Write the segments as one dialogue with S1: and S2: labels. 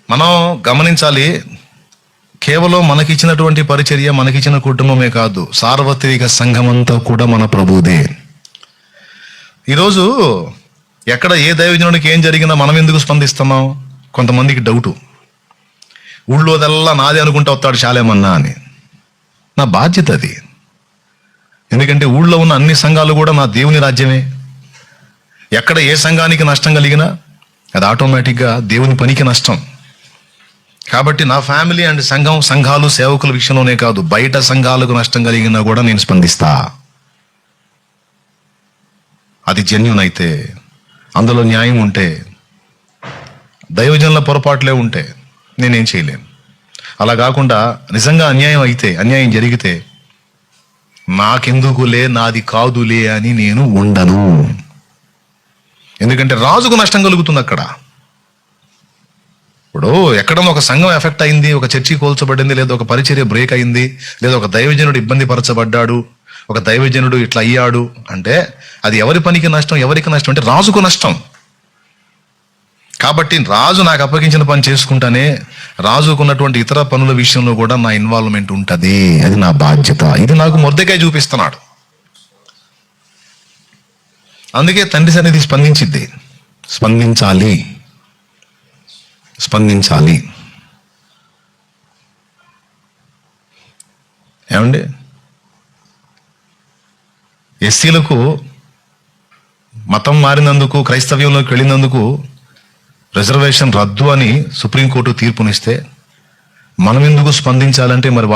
S1: మనం గమనించాలి, కేవలం మనకిచ్చినటువంటి పరిచర్య, మనకిచ్చిన కుటుంబమే కాదు, సార్వత్రిక సంఘమంతా కూడా మన ప్రభుదే. ఈరోజు ఎక్కడ ఏ దైవజనుడికి ఏం జరిగినా మనం ఎందుకు స్పందిస్తున్నాం? కొంతమందికి డౌటు, ఊళ్ళోదల్లా నాదే అనుకుంటూ వస్తాడు శాలేమన్నా అని. నా బాధ్యత అది. ఎందుకంటే ఊళ్ళో ఉన్న అన్ని సంఘాలు కూడా నా దేవుని రాజ్యమే. ఎక్కడ ఏ సంఘానికి నష్టం కలిగినా అది ఆటోమేటిక్గా దేవుని పనికి నష్టం. కాబట్టి నా ఫ్యామిలీ అండ్ సంఘాలు సేవకుల విషయంలోనే కాదు, బయట సంఘాలకు నష్టం కలిగినా కూడా నేను స్పందిస్తా. అది జెన్యూన్ అయితే, అందులో న్యాయం ఉంటే, దైవజనుల పొరపాట్లే ఉంటే నేనేం చేయలేను. అలా కాకుండా నిజంగా అన్యాయం జరిగితే నాకెందుకులే, నాది కాదులే అని నేను ఉండను. ఎందుకంటే రాజుకు నష్టం కలుగుతుంది అక్కడ. ఇప్పుడు ఎక్కడన్నా ఒక సంఘం ఎఫెక్ట్ అయింది, ఒక చర్చి కోల్చబడింది, లేదా ఒక పరిచర్య బ్రేక్ అయింది, లేదా ఒక దైవజనుడు ఇబ్బంది పరచబడ్డాడు, ఒక దైవజనుడు ఇట్లా అయ్యాడు అంటే అది ఎవరి పనికి నష్టం? ఎవరికి నష్టం అంటే రాజుకు నష్టం. కాబట్టి రాజు నాకు అప్పగించిన పని చేసుకుంటానే, రాజుకున్నటువంటి ఇతర పనుల విషయంలో కూడా నా ఇన్వాల్వ్మెంట్ ఉంటుంది. అది నా బాధ్యత. ఇది నాకు మొర్దెకాయ చూపిస్తున్నాడు. అందుకే తండ్రి సన్నిధి స్పందించాలి. ఏమండి, ఎస్సీలకు మతం మారినందుకు, క్రైస్తవ్యంలోకి వెళ్ళినందుకు రిజర్వేషన్ రద్దు అని సుప్రీంకోర్టు తీర్పునిస్తే మనం ఎందుకు స్పందించాలంటే మరి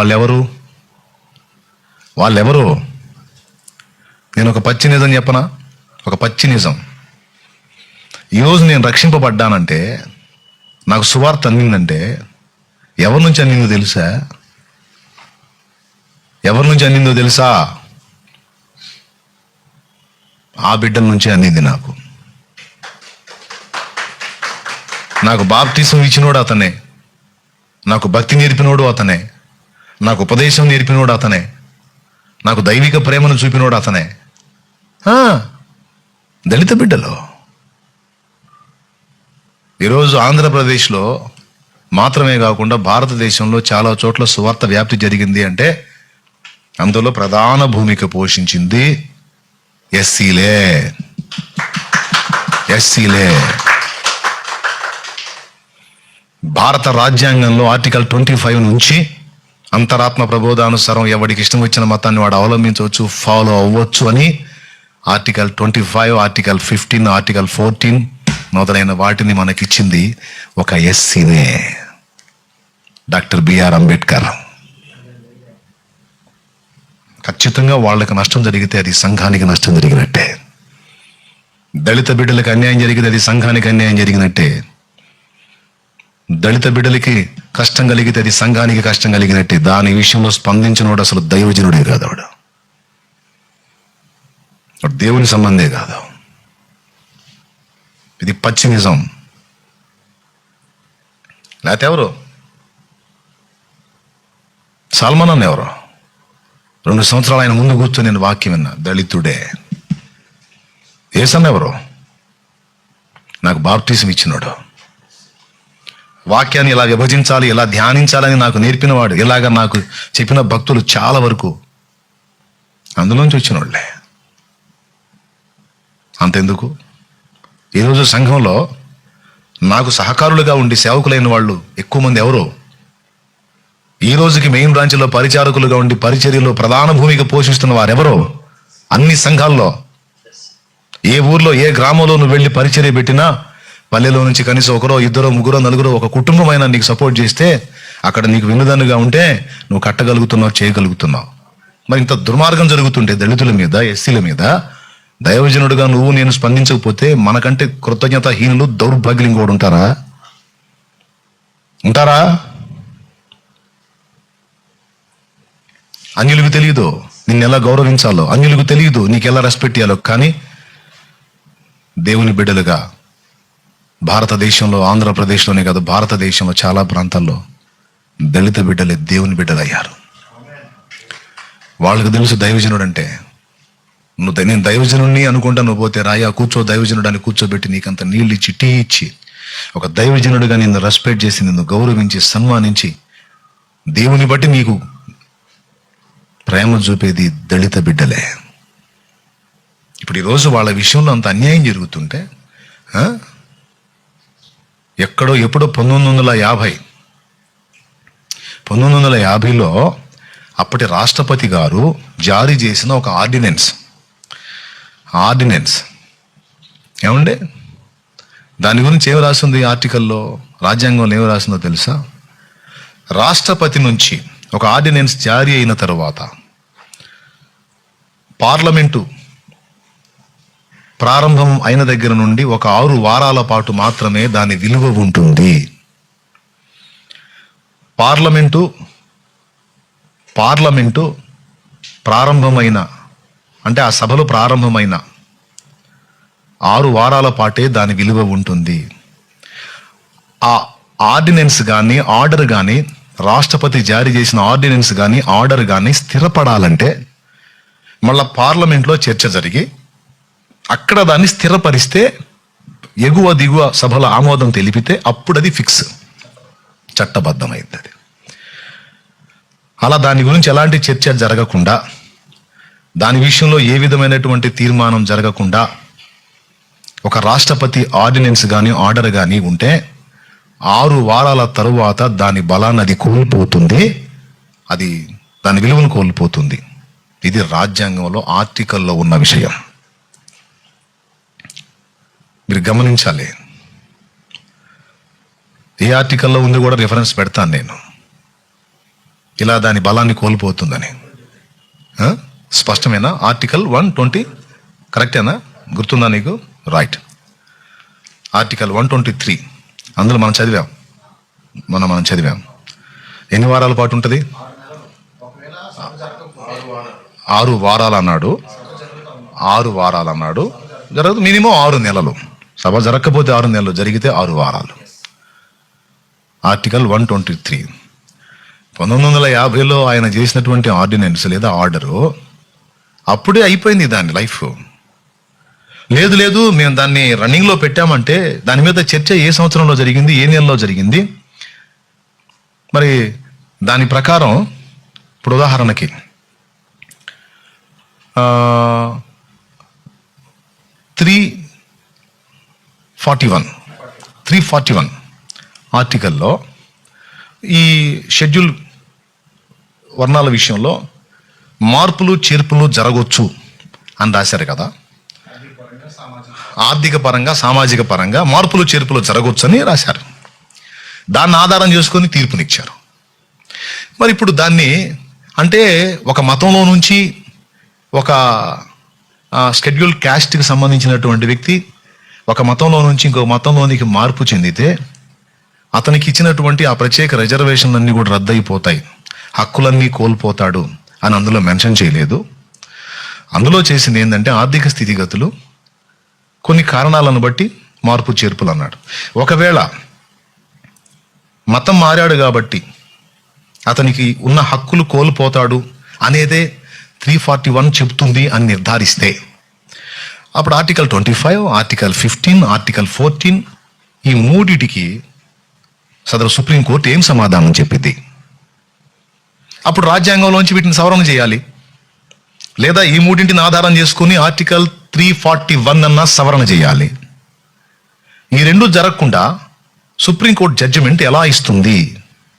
S1: వాళ్ళెవరు? నేను ఒక పచ్చి నిజం చెప్పనా? ఒక పచ్చి నిజం. ఈరోజు నేను రక్షింపబడ్డానంటే, నాకు సువార్త అందిందంటే ఎవరి నుంచి అందిందో తెలుసా? ఆ బిడ్డల నుంచే అందింది. నాకు బాప్తిసం ఇచ్చినోడు అతనే, నాకు భక్తి నేర్పినోడు అతనే, నాకు ఉపదేశం నేర్పినోడు అతనే, నాకు దైవిక ప్రేమను చూపినోడు అతనే. దళిత బిడ్డలు. ఈరోజు ఆంధ్రప్రదేశ్లో మాత్రమే కాకుండా భారతదేశంలో చాలా చోట్ల సువార్త వ్యాప్తి జరిగింది అంటే అందులో ప్రధాన భూమిక పోషించింది ఎస్సీలే. భారత రాజ్యాంగంలో ఆర్టికల్ 25 నుంచి అంతరాత్మ ప్రబోధానుసారం ఎవడికి ఇష్టం వచ్చిన మతాన్ని వాడు అవలంబించవచ్చు, ఫాలో అవ్వచ్చు అని ఆర్టికల్ 25, ఆర్టికల్ 15, ఆర్టికల్ 14 మొదలైన వాటిని మనకిచ్చింది ఒక ఎస్సీనే, డాక్టర్ బిఆర్ అంబేద్కర్. ఖచ్చితంగా వాళ్ళకి నష్టం జరిగితే అది సంఘానికి నష్టం జరిగినట్టే. దళిత బిడ్డలకు అన్యాయం జరిగితే అది సంఘానికి అన్యాయం జరిగినట్టే. దళిత బిడ్డలకి కష్టం కలిగితే అది సంఘానికి కష్టం కలిగినట్టే. దాని విషయంలో స్పందించినోడు అసలు దైవజనుడే కాదు, వాడు దేవుని సంబంధే కాదు. ఇది పచ్చి నిజం. లేకపోతే ఎవరు? సల్మాన్ అన్న ఎవరు? 2 సంవత్సరాలు ఆయన ముందు కూర్చొని నేను వాక్యం విన్నా, దళితుడే. యేసన్న ఎవరు? నాకు బాప్టిజం ఇచ్చినాడు. వాక్యాన్ని ఇలా విభజించాలి, ఇలా ధ్యానించాలని నాకు నేర్పినవాడు, ఇలాగ నాకు చెప్పిన భక్తులు చాలా వరకు అందులోంచి వచ్చిన వాళ్ళే. అంతెందుకు, ఈరోజు సంఘంలో నాకు సహకారులుగా ఉండి సేవకులైన వాళ్ళు ఎక్కువ మంది ఎవరు? ఈ రోజుకి మెయిన్ బ్రాంచ్లో పరిచారకులుగా ఉండి పరిచర్యలో ప్రధాన భూమిక పోషిస్తున్న వారెవరో? అన్ని సంఘాల్లో, ఏ ఊర్లో ఏ గ్రామంలో నువ్వు వెళ్ళి పరిచర్య పెట్టినా పల్లెలో నుంచి కనీసం 1, 2, 3, 4 ఒక కుటుంబమైనా నీకు సపోర్ట్ చేస్తే అక్కడ నీకు వినుదన్నుగా ఉంటే నువ్వు కట్టగలుగుతున్నావు, చేయగలుగుతున్నావు. మరి ఇంత దుర్మార్గం జరుగుతుంటే దళితుల మీద, ఎస్సీల మీద దైవజనుడుగా నువ్వు నేను స్పందించకపోతే మనకంటే కృతజ్ఞతాహీనులు, దౌర్భాగ్యం కూడా ఉంటారా? అన్యులకు తెలియదు నిన్ను ఎలా గౌరవించాలో, అన్యులకు తెలియదు నీకు ఎలా రెస్పెక్ట్ ఇవ్వాలో. కానీ దేవుని బిడ్డలుగా భారతదేశంలో, ఆంధ్రప్రదేశ్లోనే కాదు భారతదేశంలో చాలా ప్రాంతాల్లో దళిత బిడ్డలే దేవుని బిడ్డలు అయ్యారు. వాళ్ళకు తెలుసు దైవజనుడు అంటే. నేను దైవజనుడిని అనుకుంటా నువ్వు పోతే రాయా కూర్చో దైవజనుడు అని కూర్చోబెట్టి నీకంత నీళ్ళు ఇచ్చి, టీ ఇచ్చి, ఒక దైవజనుడిగా నిన్ను రెస్పెక్ట్ చేసి, నిన్ను గౌరవించి, సన్మానించి, దేవుని బట్టి నీకు ప్రేమ చూపేది దళిత బిడ్డలే. ఇప్పుడు ఈరోజు వాళ్ళ విషయంలో అంత అన్యాయం జరుగుతుంటే, ఎక్కడో ఎప్పుడో 1950లో అప్పటి రాష్ట్రపతి గారు జారీ చేసిన ఒక ఆర్డినెన్స్ ఏమండి, దాని గురించి ఏమి రాసింది ఆర్టికల్లో, రాజ్యాంగంలో ఏమి రాసిందో తెలుసా? రాష్ట్రపతి నుంచి ఒక ఆర్డినెన్స్ జారీ అయిన తర్వాత పార్లమెంటు ప్రారంభం అయిన దగ్గర నుండి ఒక 6 వారాల పాటు మాత్రమే దాని విలువ ఉంటుంది. పార్లమెంటు ప్రారంభమైన, అంటే ఆ సభలు ప్రారంభమైన 6 వారాల పాటే దాని విలువ ఉంటుంది. ఆ ఆర్డినెన్స్ కానీ, ఆర్డర్ కానీ, రాష్ట్రపతి జారీ చేసిన ఆర్డినెన్స్ కానీ, ఆర్డర్ కానీ స్థిరపడాలంటే మళ్ళా పార్లమెంట్లో చర్చ జరిగి అక్కడ దాన్ని స్థిరపరిస్తే, ఎగువ దిగువ సభల ఆమోదం తెలిపితే అప్పుడు అది ఫిక్స్, చట్టబద్ధమైంది. అలా దాని గురించి ఎలాంటి చర్చ జరగకుండా, దాని విషయంలో ఏ విధమైనటువంటి తీర్మానం జరగకుండా ఒక రాష్ట్రపతి ఆర్డినెన్స్ కానీ, ఆర్డర్ కానీ ఉంటే 6 వారాల తరువాత దాని బలాన్ని అది కోల్పోతుంది, అది దాని విలువను కోల్పోతుంది. ఇది రాజ్యాంగంలో ఆర్టికల్లో ఉన్న విషయం. మీరు గమనించాలి. ఏ ఆర్టికల్లో ఉంది కూడా రిఫరెన్స్ పెడతాను నేను, ఇలా దాని బలాన్ని కోల్పోతుందని. స్పష్టమేనా? ఆర్టికల్ 120 కరెక్టేనా? గుర్తుందా నీకు? రైట్. ఆర్టికల్ 123 అందులో మనం చదివాం. ఎన్ని వారాల పాటు ఉంటుంది? 6 వారాలు అన్నాడు. 6 వారాలు అన్నాడు. జరగదు, మినిమం 6 నెలలు. సభ జరగకపోతే 6 నెలలు, జరిగితే 6 వారాలు. ఆర్టికల్ 123 1950లో ఆయన చేసినటువంటి ఆర్డినెన్స్ లేదా ఆర్డరు అప్పుడే అయిపోయింది దాని లైఫ్. లేదు మేము దాన్ని రన్నింగ్లో పెట్టామంటే దాని మీద చర్చ ఏ సంవత్సరంలో జరిగింది, ఏ నెలలో జరిగింది, మరి దాని ప్రకారం ఇప్పుడు ఉదాహరణకి 341 ఆర్టికల్లో ఈ షెడ్యూల్ వర్ణాల విషయంలో మార్పులు చేర్పులు జరగవచ్చు అని రాశారు కదా. ఆర్థిక పరంగా, సామాజిక పరంగా మార్పులు చేర్పులు జరగవచ్చు అని రాశారు. దాన్ని ఆధారం చేసుకొని తీర్పునిచ్చారు. మరి ఇప్పుడు దాన్ని, అంటే ఒక మతంలో నుంచి ఒక షెడ్యూల్ క్యాస్ట్కి సంబంధించినటువంటి వ్యక్తి ఒక మతంలో నుంచి ఇంకొక మతంలోనికి మార్పు చెందితే అతనికి ఇచ్చినటువంటి ఆ ప్రత్యేక రిజర్వేషన్లన్నీ కూడా రద్దయిపోతాయి, హక్కులన్నీ కోల్పోతాడు అని అందులో మెన్షన్ చేయలేదు. అందులో చేసింది ఏంటంటే ఆర్థిక స్థితిగతులు, కొన్ని కారణాలను బట్టి మార్పు చేర్పులు అన్నాడు. ఒకవేళ మతం మారాడు కాబట్టి అతనికి ఉన్న హక్కులు కోల్పోతాడు అనేదే 341 చెబుతుంది అని నిర్ధారిస్తే అప్పుడు ఆర్టికల్ 25, ఆర్టికల్ 15, ఆర్టికల్ 14 ఈ మూడిటికి సదరు సుప్రీంకోర్టు ఏం సమాధానం చెప్పింది? అప్పుడు రాజ్యాంగంలోంచి వీటిని సవరణ చేయాలి, లేదా ఈ మూడింటిని ఆధారం చేసుకుని ఆర్టికల్ 341 అన్న సవరణ చేయాలి. ఈ రెండు జరగకుండా సుప్రీంకోర్టు జడ్జిమెంట్ ఎలా ఇస్తుంది?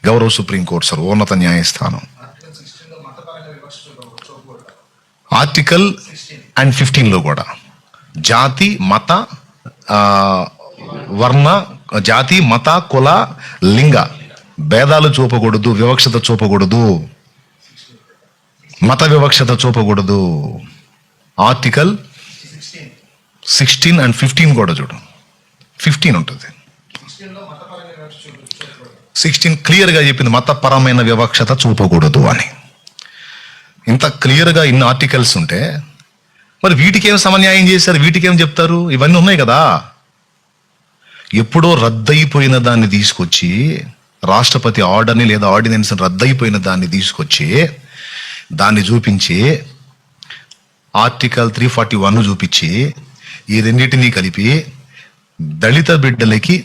S1: గౌరవ సుప్రీంకోర్టు సర్వోన్నత న్యాయస్థానం ఆర్టికల్ 15లో కూడా జాతి మత వర్ణ, జాతి మత కుల లింగ భేదాలు చూపకూడదు, వివక్షత చూపకూడదు, మత వివక్షత చూపకూడదు. ఆర్టికల్ 16 and 15 కూడా చూడు, 15 ఉంటుంది. 16 క్లియర్గా చెప్పింది మతపరమైన వివక్షత చూపకూడదు అని. ఇంత క్లియర్గా ఇన్ని ఆర్టికల్స్ ఉంటే మరి వీటికేం సమన్యాయం చేశారు, వీటికేం చెప్తారు? ఇవన్నీ ఉన్నాయి కదా. ఎప్పుడో రద్దయిపోయిన దాన్ని తీసుకొచ్చి, రాష్ట్రపతి ఆర్డర్ని లేదా ఆర్డినెన్స్ రద్దయిపోయిన దాన్ని తీసుకొచ్చి దాన్ని చూపించి ఆర్టికల్ 341 చూపించి ఈ రెండింటినీ కలిపి దళిత బిడ్డలకి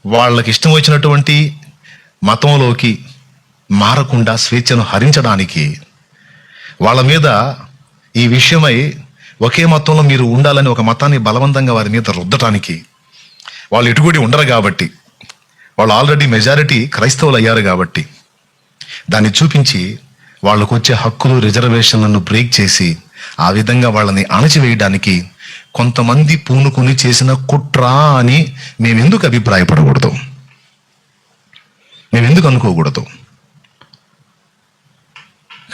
S1: వాళ్ళకి ఇష్టం వచ్చినటువంటి మతంలోకి మారకుండా స్వేచ్ఛను హరించడానికి, వాళ్ళ మీద ఈ విషయమై ఒకే మతంలో మీరు ఉండాలని ఒక మతాన్ని బలవంతంగా వారి మీద రుద్దటానికి, వాళ్ళు ఎటుగుడి ఉండరు కాబట్టి, వాళ్ళు ఆల్రెడీ మెజారిటీ క్రైస్తవులు అయ్యారు కాబట్టి దాన్ని చూపించి వాళ్ళకు వచ్చే హక్కులు, రిజర్వేషన్లను బ్రేక్ చేసి ఆ విధంగా వాళ్ళని అణచివేయడానికి కొంతమంది పూనుకొని చేసిన కుట్ర అని మేమెందుకు అభిప్రాయపడకూడదు? మేమెందుకు అనుకోకూడదు?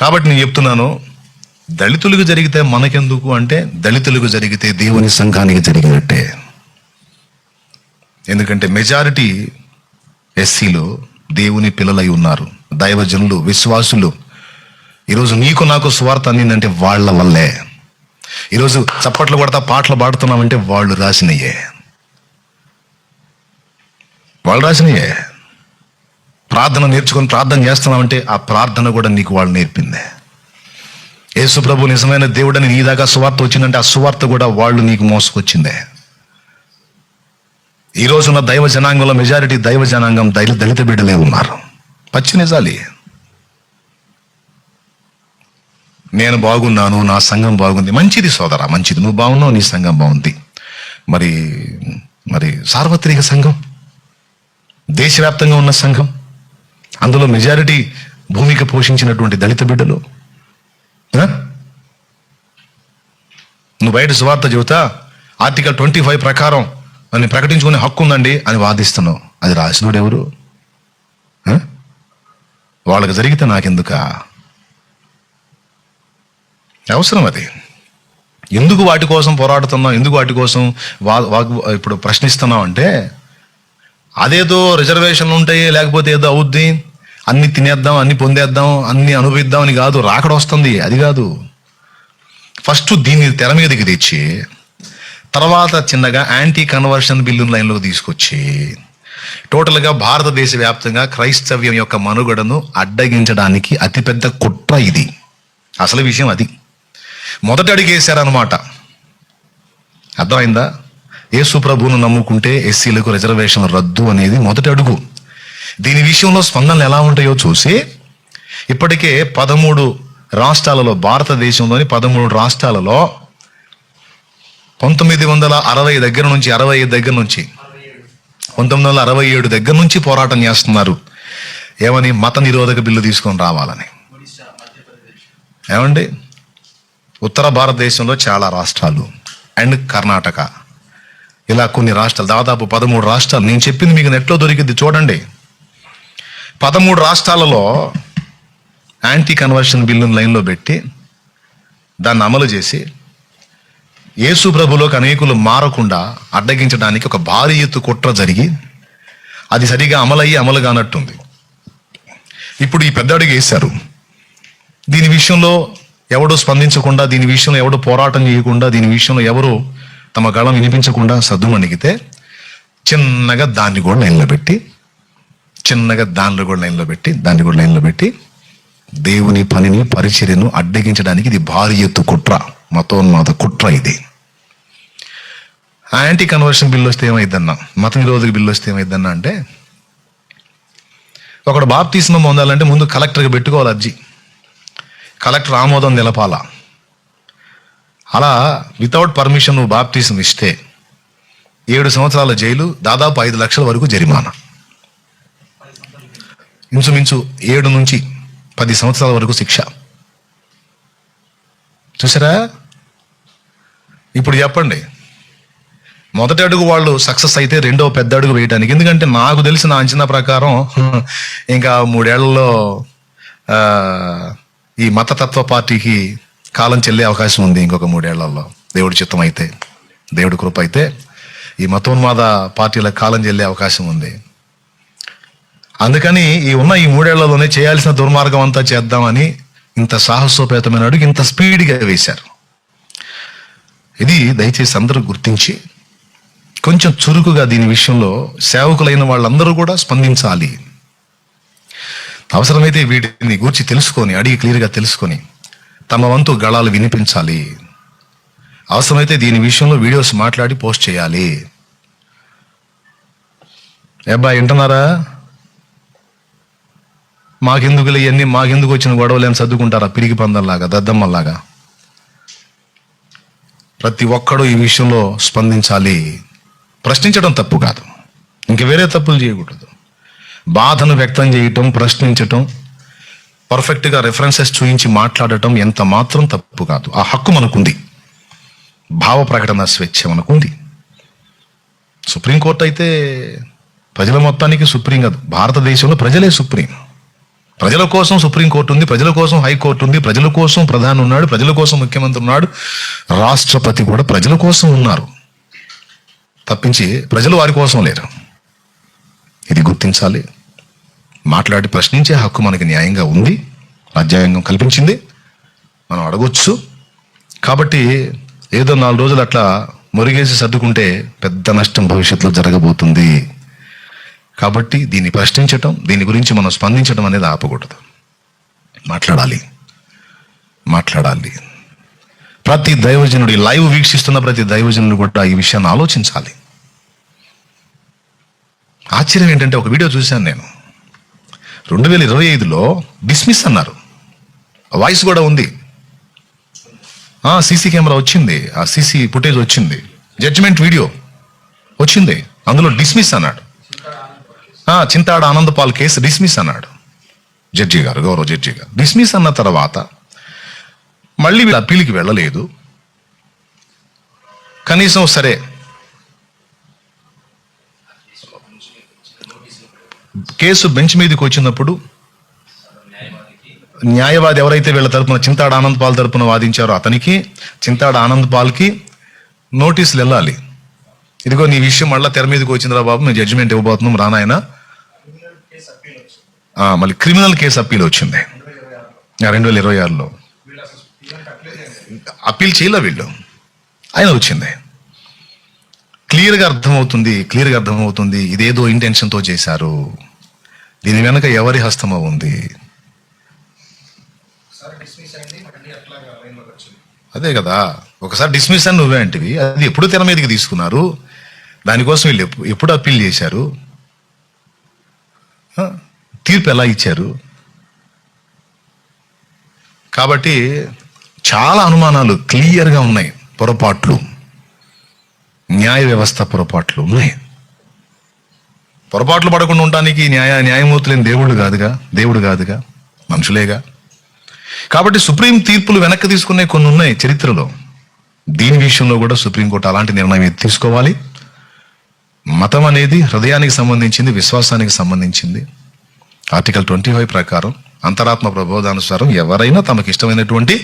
S1: కాబట్టి నేను చెప్తున్నాను, దళితులకు జరిగితే మనకెందుకు అంటే, దళితులకు జరిగితే దేవుని సంఘానికి జరిగినట్టే. ఎందుకంటే మెజారిటీ ఎస్సీలు దేవుని పిల్లలై ఉన్నారు, దైవజనులు, విశ్వాసులు. ఈరోజు నీకు నాకు సువార్త అందిందంటే వాళ్ళ వల్లే. ఈరోజు చప్పట్లు కొడతా పాటలు పాడుతున్నామంటే వాళ్ళు రాసినయే. ప్రార్థన నేర్చుకొని ప్రార్థన చేస్తున్నామంటే ఆ ప్రార్థన కూడా నీకు వాళ్ళు నేర్పిందే. యేసు ప్రభు నిజమైన దేవుడని నీ దాకా సువార్త వచ్చిందంటే ఆ సువార్త కూడా వాళ్ళు నీకు మోసుకొచ్చిందే. ఈ రోజున్న దైవ జనాంగంలో మెజారిటీ దైవ జనాంగం దళిత బిడ్డలే ఉన్నారు. పచ్చి నిజాలి. నేను బాగున్నాను, నా సంఘం బాగుంది, మంచిది సోదరా, మంచిది. నువ్వు బాగున్నావు, నీ సంఘం బాగుంది. మరి మరి సార్వత్రిక సంఘం, దేశవ్యాప్తంగా ఉన్న సంఘం, అందులో మెజారిటీ భూమిక పోషించినటువంటి దళిత బిడ్డలు, నువ్వు బయట సువార్త చెబుతా ఆర్టికల్ 25 ప్రకారం అని ప్రకటించుకునే హక్కు ఉందండి అని వాదిస్తున్నావు. అది రాసినోడు ఎవరు? వాళ్ళకి జరిగితే నాకెందుక అవసరం? అది ఎందుకు వాటి కోసం పోరాడుతున్నావు? ఎందుకు వాటి కోసం ఇప్పుడు ప్రశ్నిస్తున్నావు అంటే, అదేదో రిజర్వేషన్లు ఉంటాయి, లేకపోతే ఏదో అవుద్ది, అన్ని తినేద్దాం, అన్ని పొందేద్దాం, అన్ని అనుభవిద్దాం అని కాదు. రాకడ వస్తుంది, అది కాదు. ఫస్ట్ దీన్ని తెర మీదకి తెచ్చి తర్వాత చిన్నగా యాంటీ కన్వర్షన్ బిల్లు లైన్లోకి తీసుకొచ్చి టోటల్గా భారతదేశ వ్యాప్తంగా క్రైస్తవ్యం యొక్క మనుగడను అడ్డగించడానికి అతిపెద్ద కుట్ర ఇది. అసలు విషయం అది. మొదటి అడుగు వేశారనమాట. అర్థమైందా? యేసు ప్రభువును నమ్ముకుంటే ఎస్సీలకు రిజర్వేషన్ రద్దు అనేది మొదటి అడుగు. దీని విషయంలో స్పందనలు ఎలా ఉంటాయో చూసి ఇప్పటికే 13 రాష్ట్రాలలో, భారతదేశంలోని 13 రాష్ట్రాలలో 1960 దగ్గర నుంచి 65 దగ్గర నుంచి 1967 దగ్గర నుంచి పోరాటం చేస్తున్నారు. ఏమని? మత నిరోధక బిల్లు తీసుకొని రావాలని. ఏమండి, ఉత్తర భారతదేశంలో చాలా రాష్ట్రాలు అండ్ కర్ణాటక, ఇలా కొన్ని రాష్ట్రాలు, దాదాపు 13 రాష్ట్రాలు. నేను చెప్పింది మీకు నెట్లో దొరికింది, చూడండి. 13 రాష్ట్రాలలో యాంటీ కన్వర్షన్ బిల్లును లైన్లో పెట్టి దాన్ని అమలు చేసి యేసు ప్రభులోకి అనేకులు మారకుండా అడ్డగించడానికి ఒక భారీ ఎత్తు కుట్ర జరిగి అది సరిగా అమలు కానట్టుంది. ఇప్పుడు ఈ పెద్ద అడుగు వేశారు. దీని విషయంలో ఎవడు స్పందించకుండా, దీని విషయంలో ఎవడు పోరాటం చేయకుండా, దీని విషయంలో ఎవరు తమ గళం వినిపించకుండా సద్దుమణిగితే చిన్నగా దాన్ని కూడా లైన్లో పెట్టి దేవుని పనిని, పరిచర్యను అడ్డగించడానికి ఇది భారీ ఎత్తు కుట్ర, మతోన్మాద కుట్ర ఇది. యాంటీ కన్వర్షన్ బిల్లు వస్తే ఏమైందన్నా, మత నిరోధక బిల్లు వస్తే ఏమైందన్నా అంటే, ఒకడు బాప్తిస్మం పొందాలంటే ముందు కలెక్టర్కి పెట్టుకోవాలి అర్జీ. కలెక్టర్ ఆమోదం నిలపాల. అలా వితౌట్ పర్మిషన్ నువ్వు బాప్తిస్మం ఇస్తే 7 సంవత్సరాల జైలు, దాదాపు 5 లక్షల వరకు జరిమానా. ఇంచుమించు 7 నుంచి 10 సంవత్సరాల వరకు శిక్ష. చూసారా? ఇప్పుడు చెప్పండి, మొదటి అడుగు వాళ్ళు సక్సెస్ అయితే రెండో పెద్ద అడుగు వేయడానికి, ఎందుకంటే నాకు తెలిసిన అంచనా ప్రకారం ఇంకా 3 ఏళ్లలో ఈ మతతత్వ పార్టీకి కాలం చెల్లే అవకాశం ఉంది. ఇంకొక 3 ఏళ్లలో దేవుడి చిత్తం అయితే, దేవుడి కృప అయితే ఈ మతోన్మాద పార్టీలకు కాలం చెల్లే అవకాశం ఉంది. అందుకని ఈ 3 ఏళ్లలోనే చేయాల్సిన దుర్మార్గం అంతా చేద్దామని ఇంత సాహసోపేతమైన అడుగు ఇంత స్పీడ్గా వేశారు. ఇది దయచేసి అందరూ గుర్తించి కొంచెం చురుకుగా దీని విషయంలో సేవకులైన వాళ్ళందరూ కూడా స్పందించాలి. అవసరమైతే వీటిని గూర్చి తెలుసుకొని, అడిగి క్లియర్గా తెలుసుకొని తమ వంతు గళాలు వినిపించాలి. అవసరమైతే దీని విషయంలో వీడియోస్ మాట్లాడి పోస్ట్ చేయాలి. ఏబ్బా వింటున్నారా? మాకెందుకులే ఇవన్నీ, మాకెందుకు వచ్చిన గొడవలు అని సర్దుకుంటారా పిరికి పందల్లాగా, దద్దమ్మల్లాగా? ప్రతి ఒక్కడూ ఈ విషయంలో స్పందించాలి. ప్రశ్నించడం తప్పు కాదు, ఇంక వేరే తప్పులు చేయకూడదు. బాధను వ్యక్తం చేయటం, ప్రశ్నించటం, పర్ఫెక్ట్గా రెఫరెన్సెస్ చూయించి మాట్లాడటం ఎంత మాత్రం తప్పు కాదు. ఆ హక్కు మనకుంది. భావ ప్రకటన స్వేచ్ఛ మనకుంది. సుప్రీంకోర్టు అయితే ప్రజల మొత్తానికి సుప్రీం కాదు, భారతదేశంలో ప్రజలే సుప్రీం. ప్రజల కోసం సుప్రీంకోర్టు ఉంది, ప్రజల కోసం హైకోర్టు ఉంది, ప్రజల కోసం ప్రధాని ఉన్నాడు, ప్రజల కోసం ముఖ్యమంత్రి ఉన్నాడు, రాష్ట్రపతి కూడా ప్రజల కోసం ఉన్నారు తప్పించి ప్రజలు వారి కోసం లేరు. ఇది గుర్తించాలి. మాట్లాడి ప్రశ్నించే హక్కు మనకి న్యాయంగా ఉంది, రాజ్యాంగం కల్పించింది, మనం అడగొచ్చు. కాబట్టి ఏదో 4 రోజులు అట్లా మురిగేసి సర్దుకుంటే పెద్ద నష్టం భవిష్యత్తులో జరగబోతుంది. కాబట్టి దీన్ని ప్రశ్నించటం, దీని గురించి మనం స్పందించడం అనేది ఆపకూడదు. మాట్లాడాలి. ప్రతి దైవజనుడి, లైవ్ వీక్షిస్తున్న ప్రతి దైవజనుడు కూడా ఈ విషయాన్ని ఆలోచించాలి. ఆశ్చర్యం ఏంటంటే, ఒక వీడియో చూశాను నేను, 2025లో డిస్మిస్ అన్నారు. వాయిస్ కూడా ఉంది, సీసీ కెమెరా వచ్చింది, ఆ సీసీ ఫుటేజ్ వచ్చింది, జడ్జిమెంట్ వీడియో వచ్చింది, అందులో డిస్మిస్ అన్నాడు. చింతాడ ఆనంద్ పాల్ కేసు డిస్మిస్ అన్నాడు జడ్జి గారు, గౌరవ జడ్జి గారు. డిస్మిస్ అన్న తర్వాత మళ్ళీ వీళ్ళు అప్పీల్కి వెళ్ళలేదు. కనీసం సరే కేసు బెంచ్ మీదకి వచ్చినప్పుడు న్యాయవాది ఎవరైతే వీళ్ళ తరపున చింతాడ ఆనంద్ పాల్ తరపున వాదించారో అతనికి, చింతాడ ఆనంద్ పాల్కి నోటీసులు వెళ్ళాలి. ఇదిగో నీ విషయం మళ్ళీ తెర మీదకి వచ్చిందిరా బాబు, మేము జడ్జిమెంట్ ఇవ్వబోతున్నాం రానాయన. మళ్ళీ క్రిమినల్ కేసు అప్పీల్ వచ్చింది 2026లో. అప్పీల్ చేయలే వీళ్ళు, ఆయన వచ్చింది. క్లియర్గా అర్థమవుతుంది ఇదేదో ఇంటెన్షన్తో చేశారు, దీని వెనక ఎవరి హస్తమో ఉంది. అదే కదా, ఒకసారి డిస్మిస్ అని నువ్వే అంటివి, అది ఎప్పుడు తెర మీదకి తీసుకున్నారు, దానికోసం వీళ్ళు ఎప్పుడు అప్పీల్ చేశారు, తీర్పు ఎలా ఇచ్చారు. కాబట్టి చాలా అనుమానాలు క్లియర్గా ఉన్నాయి, పొరపాట్లు, న్యాయ వ్యవస్థ పొరపాట్లు ఉన్నాయి. పొరపాట్లు పడకుండా ఉండడానికి న్యాయమూర్తులేని దేవుడు కాదుగా, మనుషులేగా. కాబట్టి సుప్రీం తీర్పులు వెనక్కి తీసుకునే కొన్ని ఉన్నాయి చరిత్రలో. దీని విషయంలో కూడా సుప్రీంకోర్టు అలాంటి నిర్ణయం తీసుకోవాలి. మతం అనేది హృదయానికి సంబంధించింది, విశ్వాసానికి సంబంధించింది. ఆర్టికల్ 25 ప్రకారం, అంతరాత్మ ప్రబోధానుసారం ఎవరైనా తమకు ఇష్టమైనటువంటి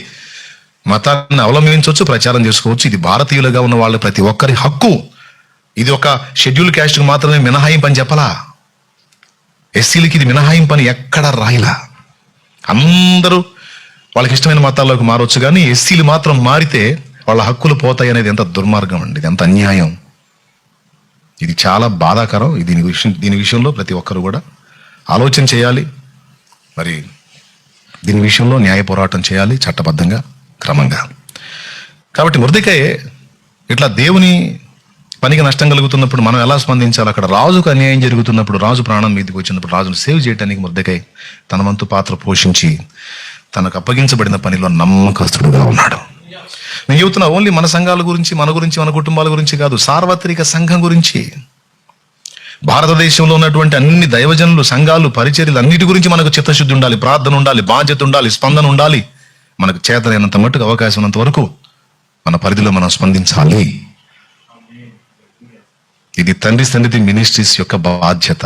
S1: మతాన్ని అవలంబించవచ్చు, ప్రచారం చేసుకోవచ్చు. ఇది భారతీయులుగా ఉన్న వాళ్ళ ప్రతి ఒక్కరి హక్కు. ఇది ఒక షెడ్యూల్ క్యాస్ట్కి మాత్రమే మినహాయింపు అని చెప్పలా, ఎస్సీలకి ఇది మినహాయింపు అని ఎక్కడ రాయలా. అందరూ వాళ్ళకి ఇష్టమైన మతాల్లోకి మారవచ్చు, కానీ ఎస్సీలు మాత్రం మారితే వాళ్ళ హక్కులు పోతాయి అనేది ఎంత దుర్మార్గం అండి, ఇది ఎంత అన్యాయం. ఇది చాలా బాధాకరం. దీని విషయంలో ప్రతి ఒక్కరు కూడా ఆలోచన చేయాలి. మరి దీని విషయంలో న్యాయ పోరాటం చేయాలి, చట్టబద్ధంగా, క్రమంగా. కాబట్టి మొర్దెకై ఇట్లా దేవుని పనికి నష్టం కలుగుతున్నప్పుడు మనం ఎలా స్పందించాలి? అక్కడ రాజుకు అన్యాయం జరుగుతున్నప్పుడు, రాజు ప్రాణం మీదకి వచ్చినప్పుడు రాజును సేవ్ చేయడానికి మొర్దెకై తన వంతు పాత్ర పోషించి తనకు అప్పగించబడిన పనిలో నమ్మకస్తుడుగా ఉన్నాడు. నేను చెబుతున్నా ఓన్లీ మన సంఘాల గురించి, మన కుటుంబాల గురించి కాదు, సార్వత్రిక సంఘం గురించి. భారతదేశంలో ఉన్నటువంటి అన్ని దైవజనులు, సంఘాలు, పరిచర్యలు అన్నిటి గురించి మనకు చిత్తశుద్ధి ఉండాలి, ప్రార్థన ఉండాలి, బాధ్యత ఉండాలి, స్పందన ఉండాలి. మనకు చేతనైనంత మట్టుకు, అవకాశం ఉన్నంత వరకు మన పరిధిలో మనం స్పందించాలి. ఇది తండ్రి సన్నిధి మినిస్ట్రీస్ యొక్క బాధ్యత.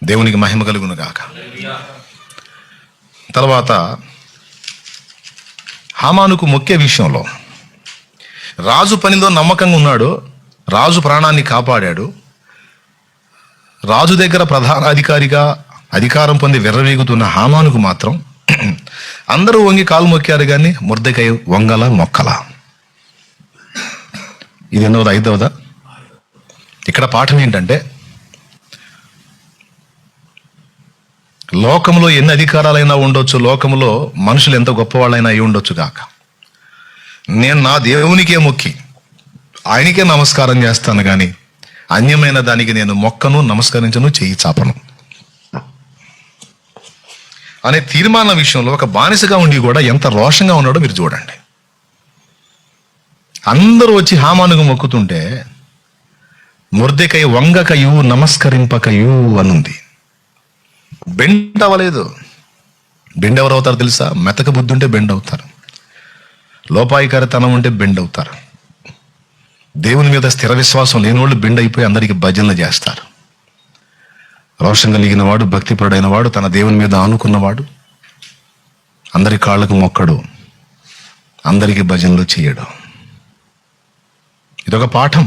S1: దేవునికి మహిమ కలుగును గాక. తర్వాత హామానుకు ముఖ్య విషయంలో రాజు పనిలో నమ్మకంగా ఉన్నాడు, రాజు ప్రాణాన్ని కాపాడాడు. రాజు దగ్గర ప్రధాన అధికారిగా అధికారం పొంది విర్రవీగుతున్న హామానుకు మాత్రం అందరూ వంగి కాలు మొక్కారు, కానీ మొర్దెకై వంగల మొక్కల. ఇది ఎన్నోదా? 5వదా? ఇక్కడ పాఠం ఏంటంటే, లోకంలో ఎన్ని అధికారాలైనా ఉండొచ్చు, లోకంలో మనుషులు ఎంత గొప్పవాళ్ళైనా అయి ఉండొచ్చు కాక, నేను నా దేవునికే మొక్కి ఆయనకే నమస్కారం చేస్తాను, కానీ అన్యమైన దానికి నేను మొక్కను, నమస్కరించను, చెయ్యి చాపను అనే తీర్మానం విషయంలో ఒక బానిసగా ఉండి కూడా ఎంత రోషంగా ఉన్నాడో మీరు చూడండి. అందరూ వచ్చి హామానుకు మొక్కుతుంటే మొర్దెకై వంగకయు నమస్కరింపకయు అనుంది. బెండ్ అవ్వలేదు. బెండ్ ఎవరు అవుతారు తెలుసా? మెతక బుద్ధి ఉంటే బెండ్ అవుతారు, లోపాయికారితనం ఉంటే బెండ్ అవుతారు. దేవుని మీద స్థిర విశ్వాసం లేనివాళ్ళు బెండ్ అయిపోయి అందరికీ భజనలు చేస్తారు. రోషం కలిగిన వాడు, భక్తిపరుడైన వాడు, తన దేవుని మీద ఆనుకున్నవాడు అందరి కాళ్ళకు మొక్కడు, అందరికీ భజనలు చేయడు. ఇదొక పాఠం.